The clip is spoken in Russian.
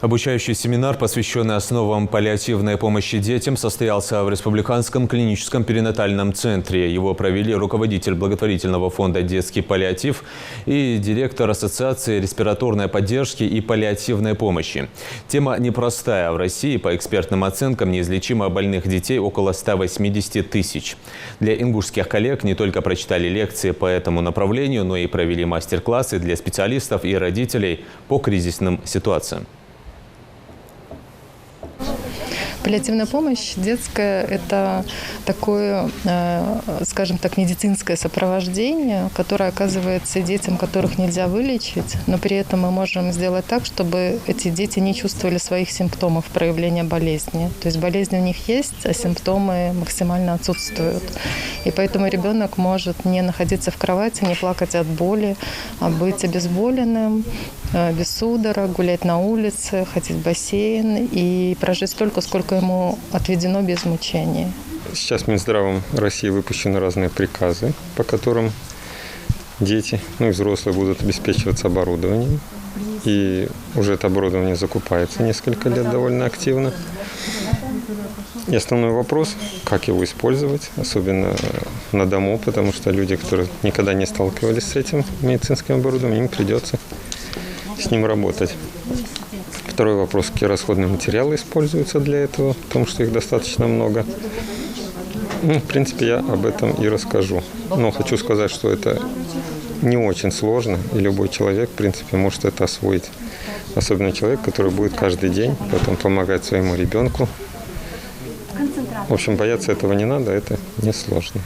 Обучающий семинар, посвященный основам паллиативной помощи детям, состоялся в Республиканском клиническом перинатальном центре. Его провели руководитель благотворительного фонда «Детский паллиатив» и директор Ассоциации респираторной поддержки и паллиативной помощи. Тема непростая. В России, по экспертным оценкам, неизлечимо больных детей около 180 тысяч. Для ингушских коллег не только прочитали лекции по этому направлению, но и провели мастер-классы для специалистов и родителей по кризисным ситуациям. Паллиативная помощь детская – это такое, скажем так, медицинское сопровождение, которое оказывается детям, которых нельзя вылечить, но при этом мы можем сделать так, чтобы эти дети не чувствовали своих симптомов проявления болезни. То есть болезнь у них есть, а симптомы максимально отсутствуют. И поэтому ребенок может не находиться в кровати, не плакать от боли, а быть обезболенным, без судорог, гулять на улице, ходить в бассейн и прожить столько, сколько ему отведено без мучений. Сейчас Минздравом России выпущены разные приказы, по которым дети, и взрослые будут обеспечиваться оборудованием. И уже это оборудование закупается несколько лет довольно активно. И основной вопрос, как его использовать, особенно на дому, потому что люди, которые никогда не сталкивались с этим медицинским оборудованием, им придется с ним работать. Второй вопрос, какие расходные материалы используются для этого, потому что их достаточно много. В принципе, я об этом и расскажу. Но хочу сказать, что это не очень сложно, и любой человек, в принципе, может это освоить. Особенно человек, который будет каждый день потом помогать своему ребенку. В общем, бояться этого не надо, это несложно.